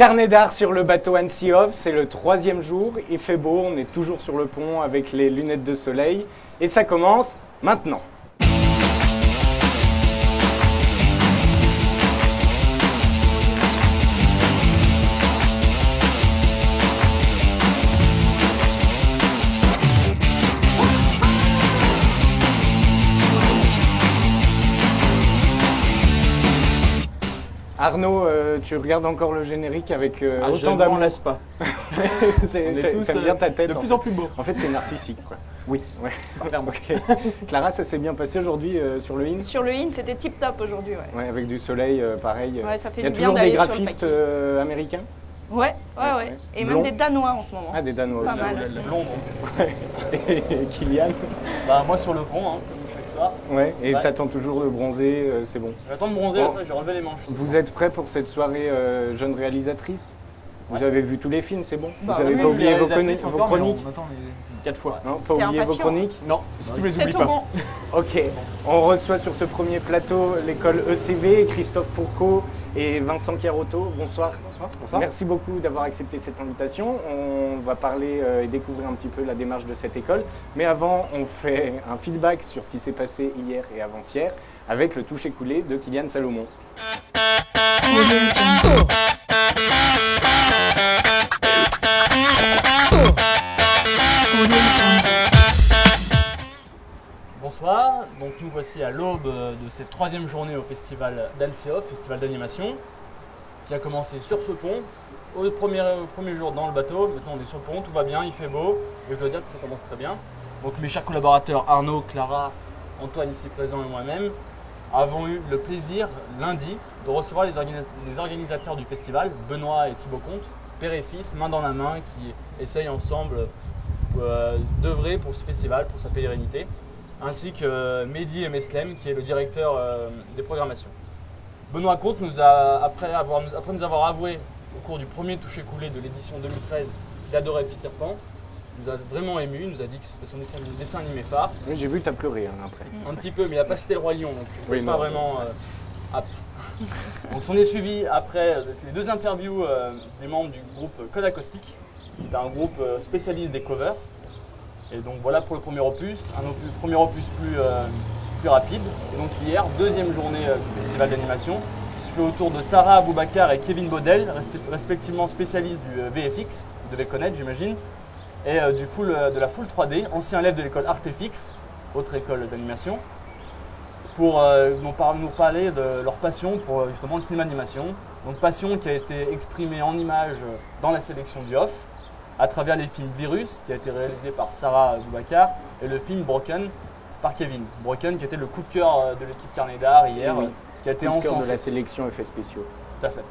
Carnet d'art sur le bateau Annecy Off, c'est le 3e jour, il fait beau, on est toujours sur le pont avec les lunettes de soleil et ça commence maintenant. Arnaud, tu regardes encore le générique avec autant d'amour. Je ne laisse pas. On est tous bien ta tête, de plus en plus beau. En fait, t'es narcissique, quoi. Oui, ouais. Okay. Clara, ça s'est bien passé aujourd'hui sur le IN? Sur le IN, c'était tip top aujourd'hui. Ouais. Ouais, avec du soleil, pareil. Ouais, ça fait Il y a du bien toujours des d'aller sur le graphistes américains? Ouais. Et Blond. même des Danois en ce moment. Ah, des Danois Pas aussi. mal. Blond. Et Kylian? Bah, moi sur le pont, hein, comme chaque soir. Ouais, et Ouais. t'attends toujours de bronzer, c'est bon. J'attends de bronzer, Bon. ça, j'ai relevé les manches. Vous êtes prêts pour cette soirée jeune réalisatrice? Vous Ouais. avez vu tous les films, c'est bon? Bah, Vous avez oui, pas les oublié vos réalisatrices encore, mais chroniques? On attend les 4 fois. Non, pas T'es oublié vos impatient. chroniques? Non, si tu les C'est oublies tout pas. bon. Ok, on reçoit sur ce premier plateau l'école ECV, Christophe Fourcault et Vincent Chiarotto. Bonsoir. Bonsoir. Merci beaucoup d'avoir accepté cette invitation. On va parler et découvrir un petit peu la démarche de cette école. Mais avant, on fait un feedback sur ce qui s'est passé hier et avant-hier avec le toucher coulé de Kylian Salomon. Bonsoir, donc nous voici à l'aube de cette 3e journée au festival d'Annecy Off, festival d'animation, qui a commencé sur ce pont, au premier jour dans le bateau. Maintenant on est sur le pont, tout va bien, il fait beau, et je dois dire que ça commence très bien. Donc mes chers collaborateurs Arnaud, Clara, Antoine ici présent et moi-même avons eu le plaisir lundi de recevoir les organisateurs du festival, Benoît et Thibaut Comte, père et fils, main dans la main, qui essayent ensemble d'œuvrer pour ce festival, pour sa pérennité, ainsi que Mehdi et Meslem, qui est le directeur des programmations. Benoît Comte, après nous avoir avoué au cours du premier toucher coulé de l'édition 2013 qu'il adorait Peter Pan, nous a vraiment ému, nous a dit que c'était son dessin animé phare. Oui, j'ai vu, t'as pleuré après. Un petit peu, mais il n'a pas cité le Roi Lion, donc Oui, c'est pas non. vraiment apte. Donc s'en est suivi après les 2 interviews des membres du groupe Code Acoustique, qui est un groupe spécialiste des covers. Et donc voilà pour le premier opus, premier opus plus rapide. Et donc hier, 2e journée du festival d'animation, qui se fait autour de Sarah Aboubacar et Kevin Baudel, respectivement spécialistes du VFX, vous devez connaître j'imagine, et de la Full 3D, anciens élèves de l'école Artefix, autre école d'animation, pour nous parler de leur passion pour justement le cinéma d'animation. Donc passion qui a été exprimée en images dans la sélection du Off, à travers les films Virus, qui a été réalisé par Sarah Aboubacar, et le film Broken par Kevin. Broken qui était le coup de cœur de l'équipe Carnet d'art hier, Oui. qui a été Coup de cœur de encensé. la sélection effets spéciaux. Tout à fait.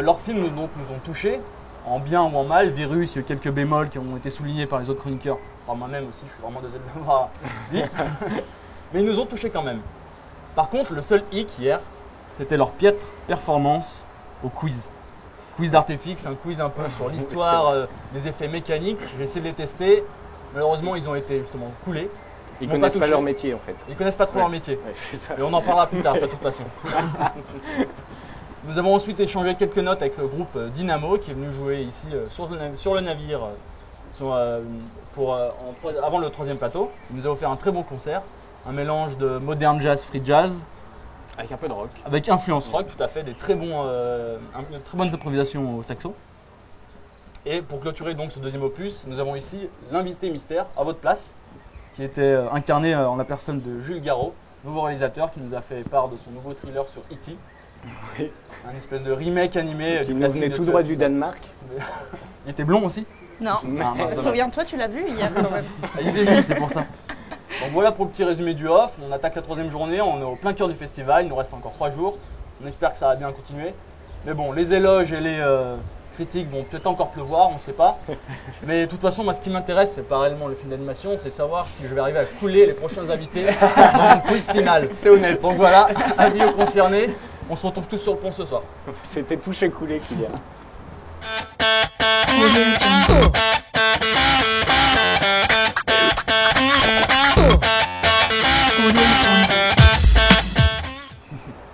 Leurs films nous ont touchés, en bien ou en mal. Virus, il y a eu quelques bémols qui ont été soulignés par les autres chroniqueurs, par moi-même aussi, je suis vraiment désolé de l'avoir dit. Mais ils nous ont touchés quand même. Par contre, le seul hic hier, c'était leur piètre performance au quiz. Quiz d'Artefix, un quiz un peu sur l'histoire des effets mécaniques. J'ai essayé de les tester. Malheureusement, ils ont été justement coulés. Ils m'ont connaissent pas pas touché. leur métier en fait. Ils connaissent pas trop Ouais. leur métier. Ouais, c'est ça. Et on en parlera plus tard, ça de toute façon. Nous avons ensuite échangé quelques notes avec le groupe Dynamo qui est venu jouer ici sur le navire avant le 3e plateau. Il nous a offert un très bon concert, un mélange de modern jazz, free jazz, Avec un peu de rock. avec influence rock, tout à fait, de très bonnes improvisations au saxo. Et pour clôturer donc ce 2e opus, nous avons ici l'invité mystère à votre place, qui était incarné en la personne de Jules Garraud, nouveau réalisateur qui nous a fait part de son nouveau thriller sur E.T. Oui. Un espèce de remake animé Qui du nous classique venait de tout ce- droit du Danemark. Il était blond aussi. Non. Ah, mince, dommage. Souviens-toi, tu l'as vu hier quand même. Ah, il est vu, c'est pour ça. Donc voilà pour le petit résumé du off. On attaque la 3e journée, on est au plein cœur du festival, il nous reste encore 3 jours. On espère que ça va bien continuer. Mais bon, les éloges et les critiques vont peut-être encore pleuvoir, on ne sait pas. Mais de toute façon, moi ce qui m'intéresse, c'est pas réellement le film d'animation, c'est savoir si je vais arriver à couler les prochains invités dans une quiz finale. C'est honnête. Donc voilà, avis aux concernés, on se retrouve tous sur le pont ce soir. C'était touché coulé Kylian.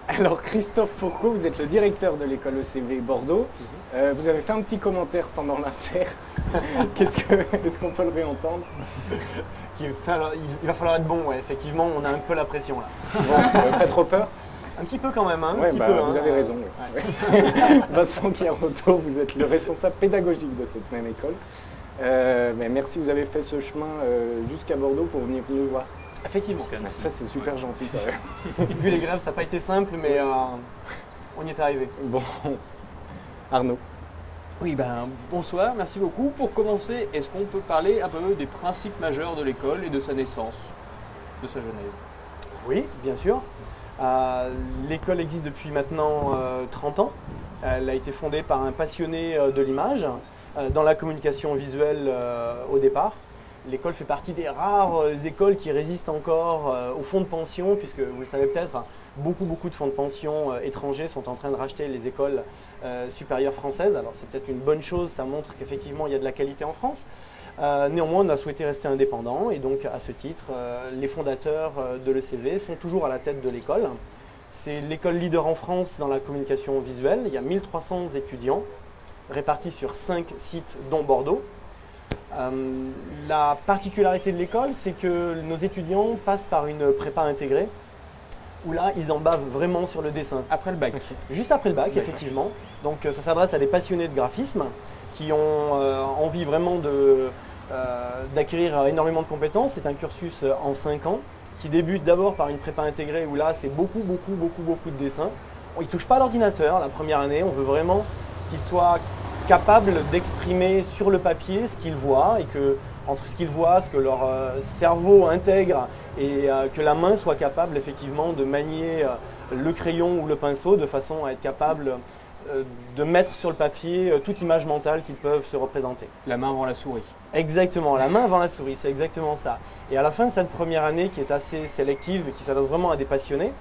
Alors Christophe Fourcault, vous êtes le directeur de l'école ECV Bordeaux. Vous avez fait un petit commentaire pendant l'insert. Est-ce qu'on peut le réentendre? Il va falloir être bon, ouais, effectivement, on a un peu la pression là. Bon, pas trop peur? Un petit peu quand même, hein, Ouais, un petit bah, peu. vous hein. avez raison. Vincent Chiarotto, vous êtes le responsable pédagogique de cette même école. Mais merci, vous avez fait ce chemin jusqu'à Bordeaux pour venir nous voir. Effectivement. Ça, c'est super gentil quand même. Vu les grèves, ça n'a pas été simple, mais on y est arrivé. Bon, Arnaud. Oui, bonsoir, merci beaucoup. Pour commencer, est-ce qu'on peut parler un peu des principes majeurs de l'école et de sa naissance, de sa genèse? Oui, bien sûr. L'école existe depuis maintenant 30 ans. Elle a été fondée par un passionné de l'image dans la communication visuelle au départ. L'école fait partie des rares écoles qui résistent encore au fonds de pension, puisque vous le savez peut-être, beaucoup de fonds de pension étrangers sont en train de racheter les écoles supérieures françaises. Alors c'est peut-être une bonne chose, ça montre qu'effectivement il y a de la qualité en France. Néanmoins, on a souhaité rester indépendant et donc à ce titre, les fondateurs de l'ECV sont toujours à la tête de l'école. C'est l'école leader en France dans la communication visuelle. Il y a 1300 étudiants répartis sur 5 sites dont Bordeaux. La particularité de l'école, c'est que nos étudiants passent par une prépa intégrée où là, ils en bavent vraiment sur le dessin. Après le bac. Juste après le bac, effectivement. Donc ça s'adresse à des passionnés de graphisme qui ont envie vraiment d'acquérir énormément de compétences. C'est un cursus en 5 ans qui débute d'abord par une prépa intégrée où là, c'est beaucoup de dessins. Ils ne touchent pas à l'ordinateur la première année. On veut vraiment qu'ils soient capables d'exprimer sur le papier ce qu'ils voient et que entre ce qu'ils voient, ce que leur cerveau intègre et que la main soit capable effectivement de manier le crayon ou le pinceau de façon à être capable de mettre sur le papier toute image mentale qu'ils peuvent se représenter. La main avant la souris. Exactement, la main avant la souris, c'est exactement ça. Et à la fin de cette première année qui est assez sélective et qui s'adresse vraiment à des passionnés,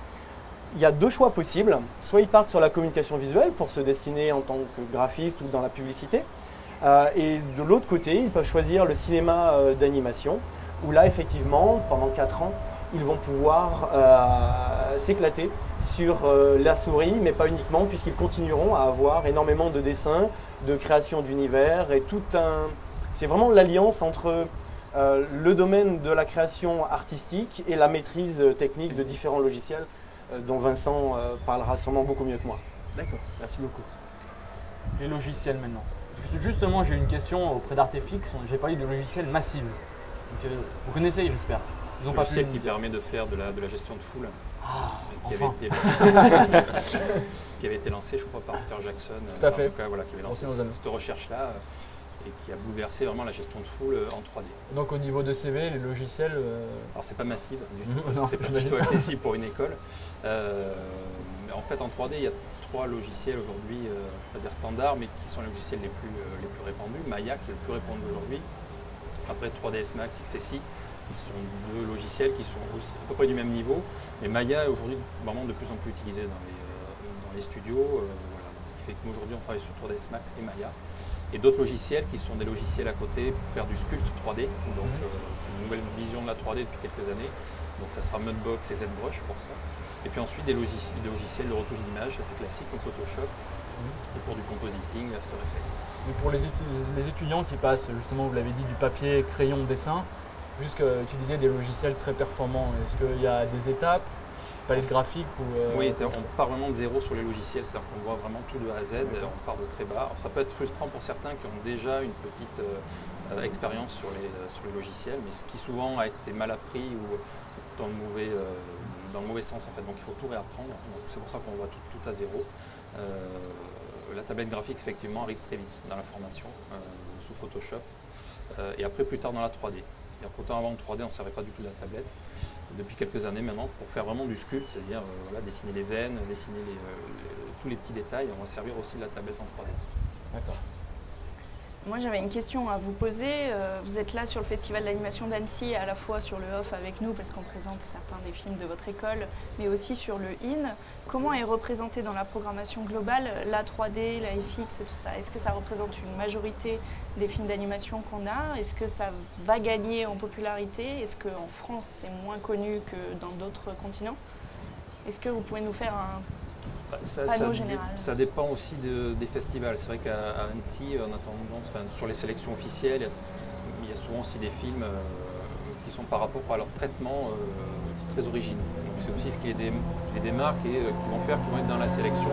il y a 2 choix possibles. Soit ils partent sur la communication visuelle pour se destiner en tant que graphiste ou dans la publicité. Et de l'autre côté, ils peuvent choisir le cinéma d'animation, où là, effectivement, pendant 4 ans, ils vont pouvoir s'éclater sur la souris, mais pas uniquement, puisqu'ils continueront à avoir énormément de dessins, de création d'univers, et c'est vraiment l'alliance entre le domaine de la création artistique et la maîtrise technique de différents logiciels, dont Vincent parlera sûrement beaucoup mieux que moi. D'accord, merci beaucoup. Les logiciels maintenant. Justement, j'ai une question auprès d'Artefix. J'ai parlé de logiciels massifs. Donc, vous connaissez, j'espère. Ils ont un logiciel qui permet de faire de la gestion de foule. Qui avait été lancé, je crois, par Peter Jackson. Tout à fait. En tout cas, voilà, qui avait lancé cette recherche-là et qui a bouleversé vraiment la gestion de foule en 3D. Donc au niveau de CV, les logiciels… Alors c'est pas massif du tout, parce que c'est pas du tout accessible pour une école. Mais en fait en 3D, il y a 3 logiciels aujourd'hui, je ne vais pas dire standards, mais qui sont les logiciels les plus répandus. Maya qui est le plus répandu aujourd'hui. Après 3ds Max, XSI, qui sont 2 logiciels qui sont aussi à peu près du même niveau. Mais Maya est aujourd'hui vraiment de plus en plus utilisé dans les studios. Voilà. Ce qui fait que nous aujourd'hui on travaille sur 3ds Max et Maya. Et d'autres logiciels qui sont des logiciels à côté pour faire du sculpt 3D, donc une nouvelle vision de la 3D depuis quelques années. Donc ça sera Mudbox et ZBrush pour ça. Et puis ensuite des logiciels de retouche d'image assez classiques comme Photoshop et pour du compositing, After Effects. Et pour les étudiants qui passent justement, vous l'avez dit, du papier, crayon, dessin, jusqu'à utiliser des logiciels très performants, est-ce qu'il y a des étapes, palette graphique ou Oui, on part vraiment de zéro sur les logiciels, c'est-à-dire qu'on voit vraiment tout de A à Z, on part de très bas. Alors, ça peut être frustrant pour certains qui ont déjà une petite expérience sur les logiciels, mais ce qui souvent a été mal appris ou dans le mauvais sens en fait, donc il faut tout réapprendre, c'est pour ça qu'on voit tout à zéro. La tablette graphique effectivement arrive très vite dans la formation sous Photoshop et après plus tard dans la 3D. Autant avant de 3D on ne servait pas du tout de la tablette. Depuis quelques années maintenant, pour faire vraiment du sculpt, c'est-à-dire voilà, dessiner les veines, dessiner tous les petits détails, on va servir aussi de la tablette en 3D. D'accord. Moi, j'avais une question à vous poser. Vous êtes là sur le Festival d'animation d'Annecy, à la fois sur le off avec nous, parce qu'on présente certains des films de votre école, mais aussi sur le in. Comment est représentée dans la programmation globale la 3D, la FX et tout ça? Est-ce que ça représente une majorité des films d'animation qu'on a? Est-ce que ça va gagner en popularité? Est-ce qu'en France, c'est moins connu que dans d'autres continents? Est-ce que vous pouvez nous faire Panneau général. Ça dépend aussi des festivals. C'est vrai qu'à Annecy, on a tendance, sur les sélections officielles, il y a souvent aussi des films qui sont par rapport à leur traitement très originaux. Donc c'est aussi ce qui les démarque et qui vont être dans la sélection.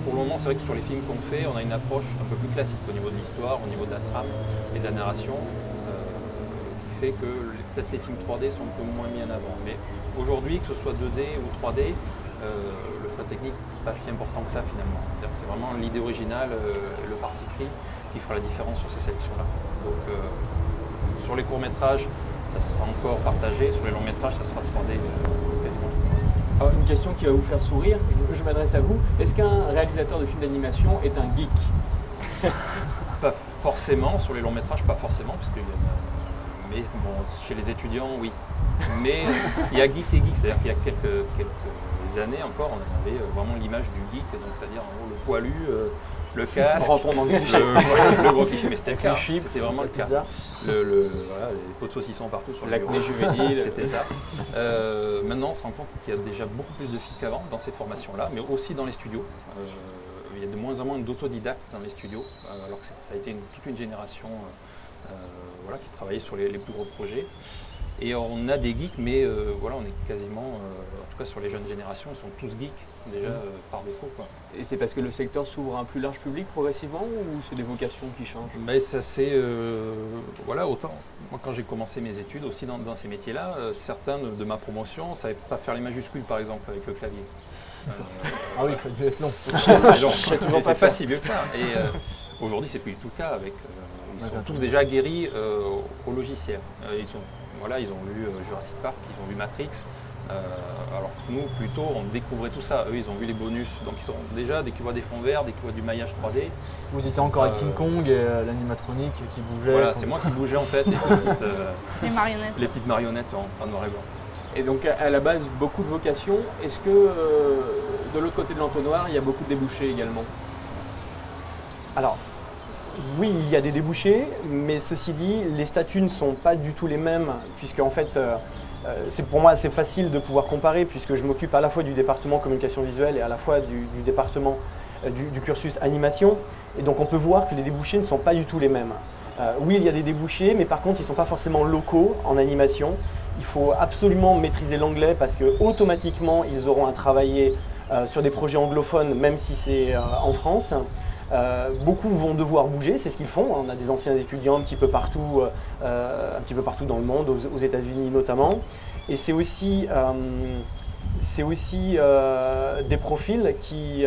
Pour le moment, c'est vrai que sur les films qu'on fait, on a une approche un peu plus classique au niveau de l'histoire, au niveau de la trame et de la narration, qui fait que peut-être les films 3D sont un peu moins mis en avant. Mais aujourd'hui, que ce soit 2D ou 3D, le choix technique n'est pas si important que ça finalement. C'est vraiment l'idée originale, le parti pris qui fera la différence sur ces sélections-là. Donc sur les courts-métrages, ça sera encore partagé, sur les longs-métrages, ça sera 3D quasiment tout le temps. Alors, une question qui va vous faire sourire, je m'adresse à vous. Est-ce qu'un réalisateur de films d'animation est un geek? Pas forcément, sur les longs-métrages, pas forcément, parce que mais bon, chez les étudiants, oui. Mais il y a geek et geek, c'est-à-dire qu'il y a quelques années encore, on avait vraiment l'image du geek, donc c'est-à-dire en gros, le poilu, le casque, Rentrons dans le cliché. le gros cliché, mais c'était le cas, chips, c'était vraiment le cas. pizza. Voilà, les pots de saucisson partout sur le L'acné bureau. juvénile. C'était ça. Maintenant, on se rend compte qu'il y a déjà beaucoup plus de filles qu'avant dans ces formations-là, mais aussi dans les studios. Il y a de moins en moins d'autodidactes dans les studios, alors que ça a été toute une génération qui travaillait sur les plus gros projets. Et on a des geeks, mais on est quasiment, en tout cas sur les jeunes générations, ils sont tous geeks déjà par défaut, quoi. Et c'est parce que le secteur s'ouvre à un plus large public progressivement ou c'est des vocations qui changent? Mais ça c'est, autant, moi quand j'ai commencé mes études aussi dans ces métiers-là, certains de ma promotion ne savaient pas faire les majuscules par exemple avec le clavier. Ah oui, ça a dû être long. Et c'est pas si vieux que ça. Et aujourd'hui c'est plus du tout le cas avec, ils sont tous déjà guéris au logiciel. Ils ont lu Jurassic Park, ils ont lu Matrix. Alors que nous, plutôt, on découvrait tout ça. Eux, ils ont vu les bonus. Donc, ils sont déjà, dès qu'ils voient des fonds verts, dès qu'ils voient du maillage 3D. Vous étiez encore avec King Kong et l'animatronique qui bougeait. Voilà, c'est moi qui bougeais en fait, Les marionnettes. les petites marionnettes en noir et blanc. Et donc, à la base, beaucoup de vocations. Est-ce que de l'autre côté de l'entonnoir, il y a beaucoup de débouchés également? Alors, oui, il y a des débouchés, mais ceci dit, les statuts ne sont pas du tout les mêmes, puisque en fait, pour moi assez facile de pouvoir comparer, puisque je m'occupe à la fois du département communication visuelle et à la fois du département du cursus animation. Et donc on peut voir que les débouchés ne sont pas du tout les mêmes. Oui, il y a des débouchés, mais par contre, ils ne sont pas forcément locaux en animation. Il faut absolument maîtriser l'anglais parce que automatiquement, ils auront à travailler sur des projets anglophones, même si c'est en France. Beaucoup vont devoir bouger, c'est ce qu'ils font. On a des anciens étudiants un petit peu partout dans le monde, aux États-Unis notamment. Et c'est aussi des profils qui,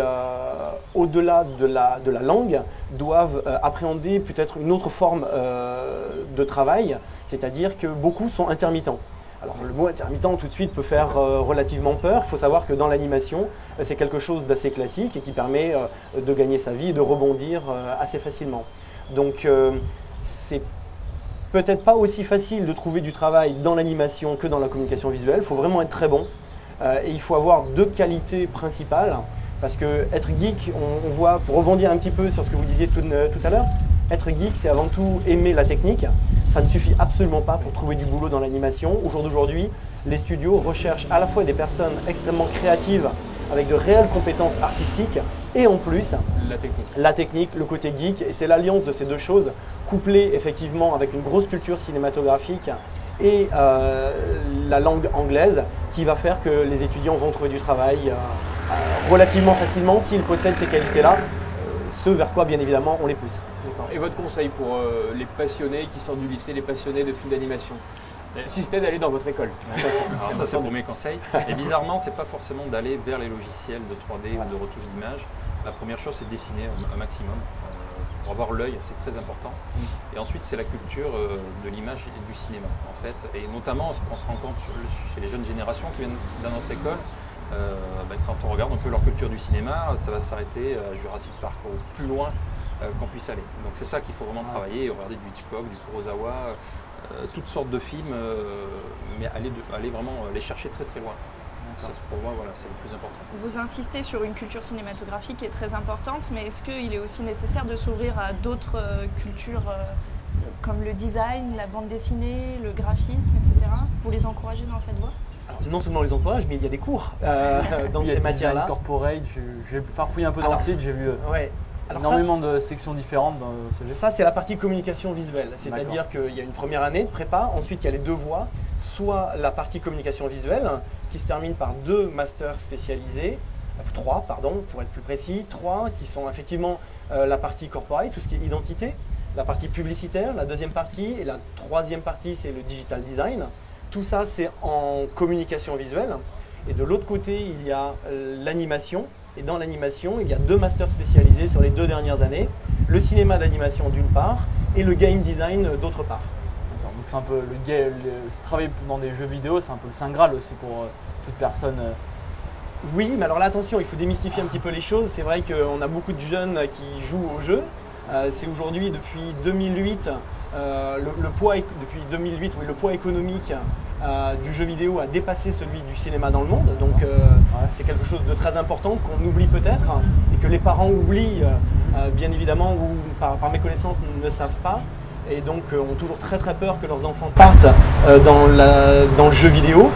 au-delà de la langue, doivent appréhender peut-être une autre forme de travail, c'est-à-dire que beaucoup sont intermittents. Alors le mot intermittent tout de suite peut faire relativement peur. Il faut savoir que dans l'animation, c'est quelque chose d'assez classique et qui permet de gagner sa vie et de rebondir assez facilement. Donc c'est peut-être pas aussi facile de trouver du travail dans l'animation que dans la communication visuelle. Il faut vraiment être très bon et il faut avoir deux qualités principales. Parce que être geek, on voit, pour rebondir un petit peu sur ce que vous disiez tout à l'heure, être geek, c'est avant tout aimer la technique. Ça ne suffit absolument pas pour trouver du boulot dans l'animation. Au jour d'aujourd'hui, les studios recherchent à la fois des personnes extrêmement créatives avec de réelles compétences artistiques et en plus la technique, le côté geek. Et c'est l'alliance de ces deux choses, couplée effectivement avec une grosse culture cinématographique et la langue anglaise, qui va faire que les étudiants vont trouver du travail relativement facilement s'ils possèdent ces qualités-là. Ce vers quoi, bien évidemment, on les pousse. Et votre conseil pour les passionnés qui sortent du lycée, les passionnés de films d'animation? Si c'était d'aller dans votre école. Alors ça, c'est le premier conseil. Et bizarrement, c'est pas forcément d'aller vers les logiciels de 3D ou de retouche d'image. La première chose, c'est de dessiner un maximum pour avoir l'œil, c'est très important. Et ensuite, c'est la culture de l'image et du cinéma, en fait. Et notamment, on se rend compte chez les jeunes générations qui viennent dans notre école, quand on regarde un peu leur culture du cinéma, ça va s'arrêter à Jurassic Park, au plus loin qu'on puisse aller. Donc c'est ça qu'il faut vraiment travailler, regarder du Hitchcock, du Kurosawa, toutes sortes de films, mais aller vraiment les chercher très très loin. Pour moi, voilà, c'est le plus important. Vous insistez sur une culture cinématographique qui est très importante, mais est-ce qu'il est aussi nécessaire de s'ouvrir à d'autres cultures comme le design, la bande dessinée, le graphisme, etc. Vous les encouragez dans cette voie? Alors, non seulement les encourage, mais il y a des cours dans Il y a ces design matières-là. corporate, j'ai farfouillé un peu dans le site, j'ai vu Ouais. Alors énormément de sections différentes dans le CV. Ça, c'est la partie communication visuelle. C'est-à-dire qu'il y a une première année de prépa, ensuite il y a les 2 voies, soit la partie communication visuelle, qui se termine par 2 masters spécialisés, 3, pardon, pour être plus précis, 3 qui sont effectivement la partie corporate, tout ce qui est identité, la partie publicitaire, la deuxième partie, et la troisième partie, c'est le digital design. Tout ça, c'est en communication visuelle. Et de l'autre côté, il y a l'animation. Et dans l'animation, il y a 2 masters spécialisés sur les 2 dernières années. Le cinéma d'animation d'une part et le game design d'autre part. Donc c'est un peu travailler dans des jeux vidéo, c'est un peu le saint graal aussi pour toute personne. Oui, mais alors là, attention, il faut démystifier un petit peu les choses. C'est vrai qu'on a beaucoup de jeunes qui jouent aux jeux. C'est aujourd'hui, depuis 2008, depuis 2008, oui, le poids économique du jeu vidéo a dépassé celui du cinéma dans le monde. Donc c'est quelque chose de très important qu'on oublie peut-être et que les parents oublient bien évidemment ou par méconnaissance ne savent pas. Et donc ont toujours très peur que leurs enfants partent dans le jeu vidéo.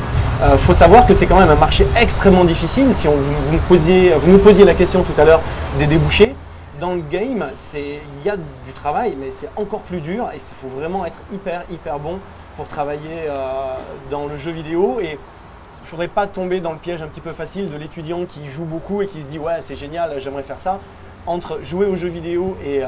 Faut savoir que c'est quand même un marché extrêmement difficile. Si vous nous posiez la question tout à l'heure des débouchés, dans le game, il y a du travail, mais c'est encore plus dur et il faut vraiment être hyper bon pour travailler dans le jeu vidéo. Et il ne faudrait pas tomber dans le piège un petit peu facile de l'étudiant qui joue beaucoup et qui se dit « ouais, c'est génial, j'aimerais faire ça ». Entre jouer aux jeux vidéo et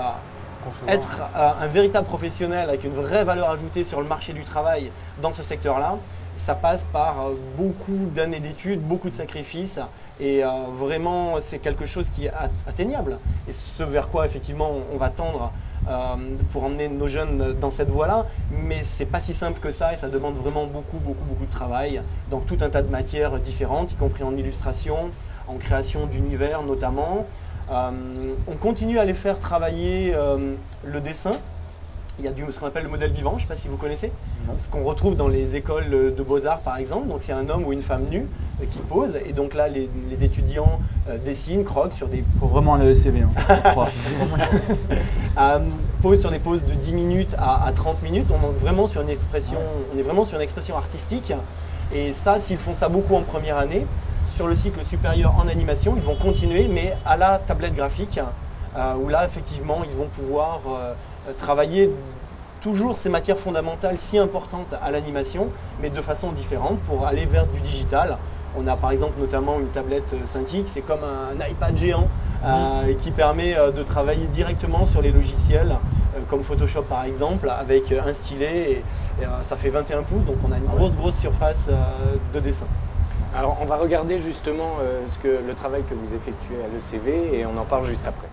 être un véritable professionnel avec une vraie valeur ajoutée sur le marché du travail dans ce secteur-là, ça passe par beaucoup d'années d'études, beaucoup de sacrifices et vraiment c'est quelque chose qui est atteignable et ce vers quoi effectivement on va tendre pour emmener nos jeunes dans cette voie-là, mais c'est pas si simple que ça et ça demande vraiment beaucoup de travail dans tout un tas de matières différentes, y compris en illustration, en création d'univers notamment. On continue à les faire travailler le dessin. Il y a ce qu'on appelle le modèle vivant, je ne sais pas si vous connaissez, ce qu'on retrouve dans les écoles de beaux-arts par exemple. Donc c'est un homme ou une femme nue qui pose et donc là les étudiants dessinent, croquent sur des… Il faut vraiment le CV, posent sur des poses de 10 minutes à 30 minutes. On est vraiment sur une expression artistique et ça, s'ils font ça beaucoup en première année, sur le cycle supérieur en animation, ils vont continuer mais à la tablette graphique où là effectivement ils vont pouvoir travailler toujours ces matières fondamentales si importantes à l'animation, mais de façon différente pour aller vers du digital. On a par exemple notamment une tablette Cintiq, c'est comme un iPad géant qui permet de travailler directement sur les logiciels comme Photoshop par exemple, avec un stylet et ça fait 21 pouces, donc on a une grosse surface de dessin. Alors on va regarder justement le travail que vous effectuez à l'ECV et on en parle juste après.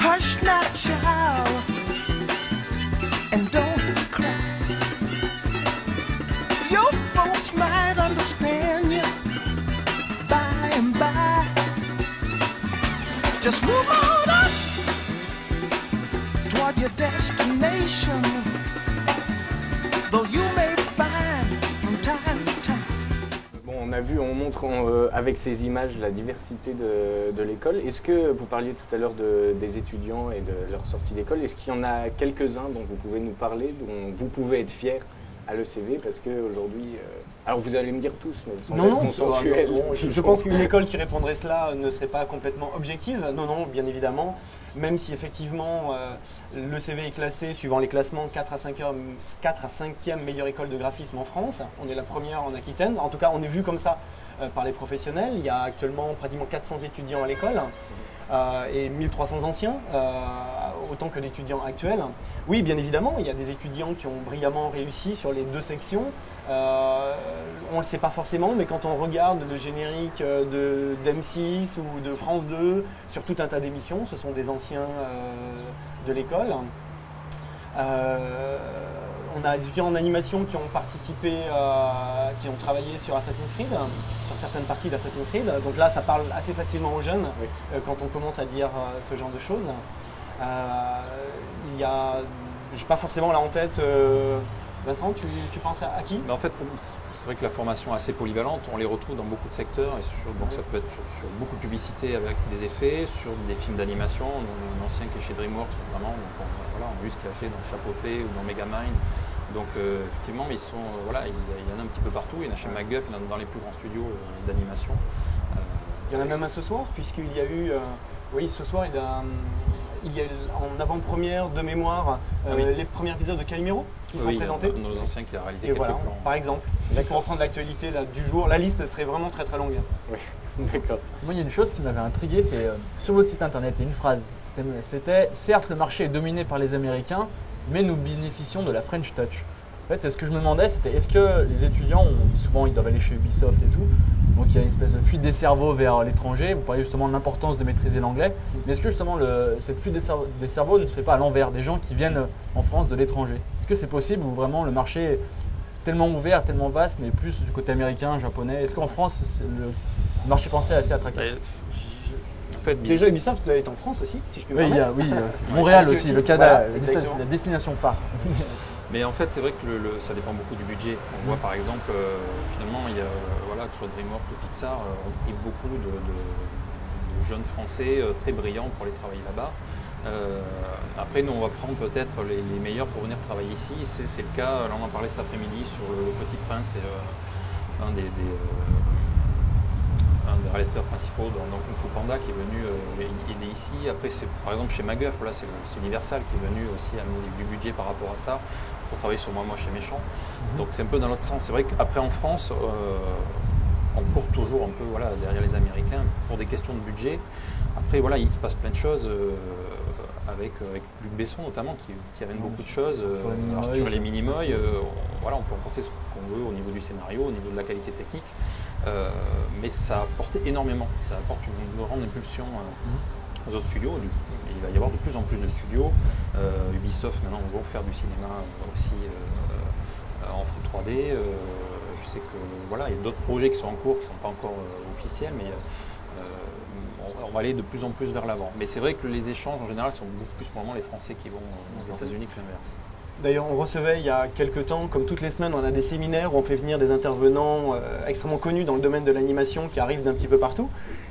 Hush now, child, and don't cry. Your folks might understand you by and by. Just move on up toward your destination, though you may find from time to time. Bon, on montre avec ces images la diversité de l'école. Est-ce que vous parliez tout à l'heure des étudiants et de leur sortie d'école? Est-ce qu'il y en a quelques-uns dont vous pouvez nous parler, dont vous pouvez être fiers à l'ECV? Parce qu'aujourd'hui, alors vous allez me dire tous, mais sans être consensuel. Je pense qu'une école qui répondrait cela ne serait pas complètement objective. Non, bien évidemment. Même si effectivement l'ECV est classé suivant les classements 4 à 5e meilleure école de graphisme en France. On est la première en Aquitaine. En tout cas, on est vu comme ça par les professionnels. Il y a actuellement pratiquement 400 étudiants à l'école. Et 1300 anciens, autant que d'étudiants actuels. Oui, bien évidemment, il y a des étudiants qui ont brillamment réussi sur les 2 sections. On ne le sait pas forcément, mais quand on regarde le générique d'M6 ou de France 2, sur tout un tas d'émissions, ce sont des anciens de l'école. On a des étudiants en animation qui ont participé, qui ont travaillé sur Assassin's Creed, sur certaines parties d'Assassin's Creed. Donc là, ça parle assez facilement aux jeunes quand on commence à dire ce genre de choses. Il y a, j'ai pas forcément là en tête Vincent, tu penses à qui? Mais en fait, c'est vrai que la formation est assez polyvalente, on les retrouve dans beaucoup de secteurs, et donc ça peut être sur beaucoup de publicités avec des effets, sur des films d'animation, un ancien qui est chez DreamWorks notamment, donc on a vu ce qu'il a fait dans Chapeauté ou dans Megamind. Donc effectivement, il y en a un petit peu partout, il y en a chez MacGuff, il y en a dans les plus grands studios d'animation. Il y en a même un ce soir, puisqu'il y a eu, oui, ce soir, il y a en avant-première de mémoire les premiers épisodes de Calimero qui sont présentés. Nos anciens qui a réalisé Et quelques voilà, plans. par exemple, pour reprendre l'actualité du jour, la liste serait vraiment très très longue. Oui, d'accord. Moi, il y a une chose qui m'avait intrigué, c'est sur votre site internet, il y a une phrase. C'était « Certes, le marché est dominé par les Américains, mais nous bénéficions de la French Touch ». En fait, c'est ce que je me demandais, c'était est-ce que les étudiants, on dit souvent ils doivent aller chez Ubisoft et tout, donc il y a une espèce de fuite des cerveaux vers l'étranger, vous parliez justement de l'importance de maîtriser l'anglais, mais est-ce que justement cette fuite des cerveaux ne se fait pas à l'envers, des gens qui viennent en France de l'étranger? Est-ce que c'est possible ou vraiment le marché est tellement ouvert, tellement vaste, mais plus du côté américain, japonais? Est-ce qu'en France, le marché français est assez attractif? En fait, déjà, Ubisoft est en France aussi, si je peux me Oui, permettre. Montréal C'est aussi, le Canada, voilà, la destination phare. Mais en fait, c'est vrai que ça dépend beaucoup du budget. On voit par exemple, finalement, il y a, que ce soit DreamWorks ou Pixar, ont pris beaucoup de jeunes Français très brillants pour aller travailler là-bas. Après, nous, on va prendre peut-être les meilleurs pour venir travailler ici. C'est le cas, là on en parlait cet après-midi sur Le Petit Prince, et un des réalisateurs principaux dans Kung Fu Panda qui est venu aider ici. Après, c'est par exemple chez MacGuff, c'est Universal qui est venu aussi amener du budget par rapport à ça pour travailler sur Moi Moche et Méchant. Donc c'est un peu dans l'autre sens. C'est vrai qu'après en France, on court toujours un peu derrière les Américains pour des questions de budget. Après, il se passe plein de choses avec Luc Besson notamment qui amène beaucoup de choses. Arthur et les Minimoy, on peut en penser ce qu'on veut au niveau du scénario, au niveau de la qualité technique. Mais ça apporte énormément, ça apporte une grande impulsion aux autres studios. Il va y avoir de plus en plus de studios. Ubisoft maintenant va faire du cinéma aussi en full 3D. Je sais que il y a d'autres projets qui sont en cours, qui ne sont pas encore officiels, mais on va aller de plus en plus vers l'avant. Mais c'est vrai que les échanges en général sont beaucoup plus pour le moment les Français qui vont aux États-Unis que l'inverse. D'ailleurs, on recevait il y a quelques temps, comme toutes les semaines, on a des séminaires où on fait venir des intervenants extrêmement connus dans le domaine de l'animation qui arrivent d'un petit peu partout.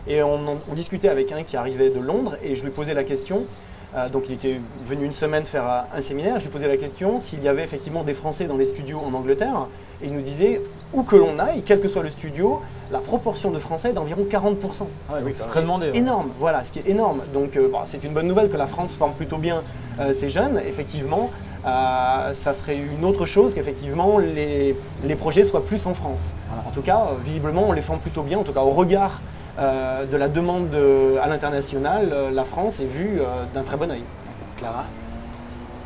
Et on discutait avec un qui arrivait de Londres et je lui posais la question, donc il était venu une semaine faire un séminaire, je lui posais la question s'il y avait effectivement des Français dans les studios en Angleterre et il nous disait où que l'on aille, quel que soit le studio, la proportion de Français est d'environ 40%. C'est très demandé. Énorme, voilà, ce qui est énorme. Donc c'est une bonne nouvelle que la France forme plutôt bien ces jeunes, effectivement. Ça serait une autre chose qu'effectivement les projets soient plus en France. En tout cas, visiblement, on les forme plutôt bien. En tout cas, au regard de la demande à l'international, la France est vue d'un très bon œil. Clara?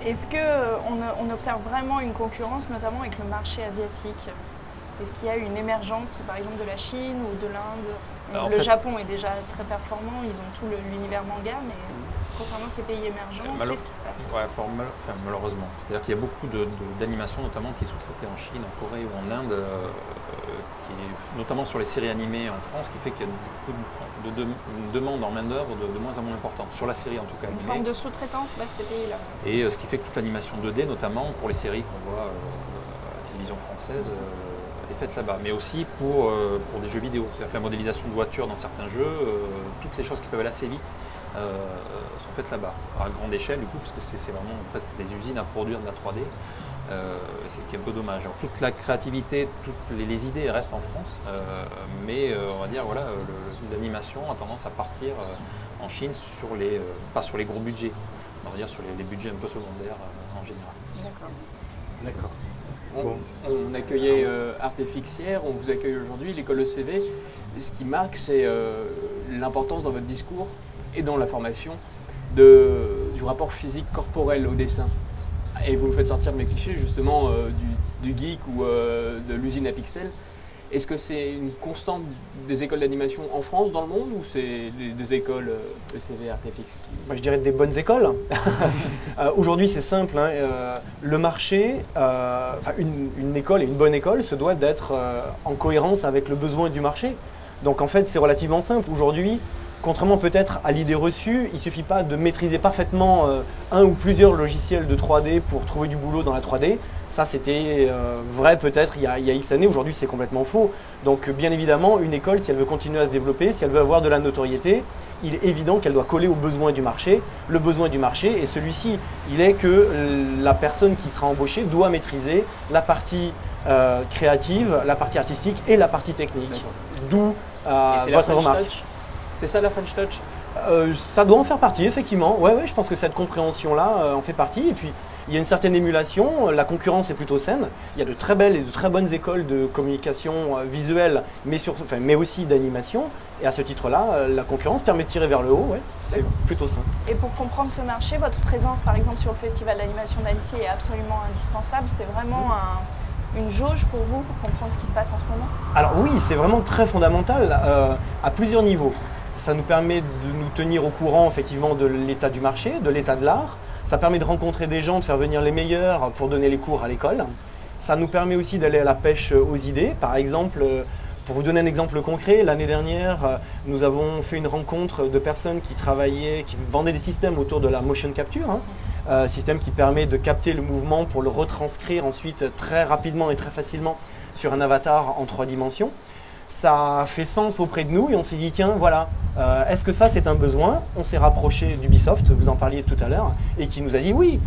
Est-ce qu'on observe vraiment une concurrence, notamment avec le marché asiatique? Est-ce qu'il y a une émergence, par exemple, de la Chine ou de l'Inde? Le Japon est déjà très performant, ils ont tout l'univers manga, mais concernant ces pays émergents, qu'est-ce qui se passe? Malheureusement. C'est-à-dire qu'il y a beaucoup d'animations, notamment qui sont traitées en Chine, en Corée ou en Inde, notamment sur les séries animées en France, qui fait qu'il y a beaucoup de demande en main-d'œuvre de moins en moins importante, sur la série en tout cas. Une forme de sous-traitance vers ces pays-là. Et ce qui fait que toute l'animation 2D, notamment pour les séries qu'on voit à la télévision française, est faite là-bas, mais aussi pour des jeux vidéo. C'est-à-dire que la modélisation de voitures dans certains jeux, toutes les choses qui peuvent aller assez vite sont faites là-bas, à grande échelle du coup, parce que c'est vraiment presque des usines à produire de la 3D. C'est ce qui est un peu dommage. Alors, toute la créativité, toutes les idées restent en France, mais on va dire l'animation a tendance à partir en Chine pas sur les gros budgets, on va dire sur les budgets un peu secondaires en général. D'accord. On accueillait Artefix hier, on vous accueille aujourd'hui, l'école ECV. Ce qui marque, c'est l'importance dans votre discours et dans la formation du rapport physique corporel au dessin. Et vous me faites sortir de mes clichés justement du geek ou de l'usine à pixels. Est-ce que c'est une constante des écoles d'animation en France, dans le monde, ou c'est les deux écoles ECV et Artefix Je dirais des bonnes écoles. Aujourd'hui, c'est simple. Le marché, une école et une bonne école se doit d'être en cohérence avec le besoin du marché. Donc en fait, c'est relativement simple. Aujourd'hui, Contrairement peut-être à l'idée reçue, il ne suffit pas de maîtriser parfaitement un ou plusieurs logiciels de 3D pour trouver du boulot dans la 3D. Ça, c'était vrai peut-être il y a X années. Aujourd'hui, c'est complètement faux. Donc, bien évidemment, une école, si elle veut continuer à se développer, si elle veut avoir de la notoriété, il est évident qu'elle doit coller aux besoins du marché. Le besoin du marché, et celui-ci, il est que la personne qui sera embauchée doit maîtriser la partie créative, la partie artistique et la partie technique. D'où Et c'est la votre French remarque. Touch. C'est ça la French Touch? Ça doit en faire partie, effectivement. Ouais, je pense que cette compréhension-là en fait partie. Et puis, il y a une certaine émulation. La concurrence est plutôt saine. Il y a de très belles et de très bonnes écoles de communication visuelle, mais aussi d'animation. Et à ce titre-là, la concurrence permet de tirer vers le haut. Ouais, c'est plutôt sain. Et pour comprendre ce marché, votre présence par exemple sur le Festival d'animation d'Annecy est absolument indispensable. C'est vraiment une jauge pour vous, pour comprendre ce qui se passe en ce moment? Alors oui, c'est vraiment très fondamental à plusieurs niveaux. Ça nous permet de nous tenir au courant effectivement de l'état du marché, de l'état de l'art. Ça permet de rencontrer des gens, de faire venir les meilleurs pour donner les cours à l'école. Ça nous permet aussi d'aller à la pêche aux idées. Par exemple, pour vous donner un exemple concret, l'année dernière, nous avons fait une rencontre de personnes qui vendaient des systèmes autour de la motion capture. Système qui permet de capter le mouvement pour le retranscrire ensuite très rapidement et très facilement sur un avatar en 3 dimensions. Ça a fait sens auprès de nous et on s'est dit tiens voilà, est-ce que ça c'est un besoin? On s'est rapproché d'Ubisoft, vous en parliez tout à l'heure, et qui nous a dit oui,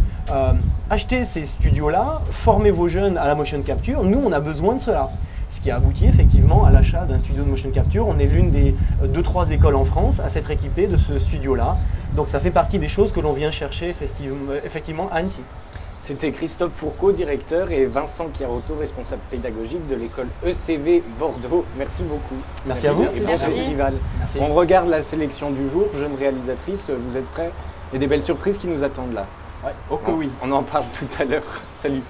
achetez ces studios-là, formez vos jeunes à la motion capture, nous on a besoin de cela. Ce qui a abouti effectivement à l'achat d'un studio de motion capture. On est l'une des 2-3 écoles en France à s'être équipée de ce studio-là. Donc ça fait partie des choses que l'on vient chercher effectivement à Annecy. C'était Christophe Fourcault, directeur, et Vincent Chiarotto, responsable pédagogique de l'école ECV Bordeaux. Merci beaucoup. Merci à vous. Et bon festival. Merci. On regarde la sélection du jour. Jeune réalisatrice, vous êtes prêts? Il y a des belles surprises qui nous attendent là. Ouais, oh que oui. On en parle tout à l'heure. Salut.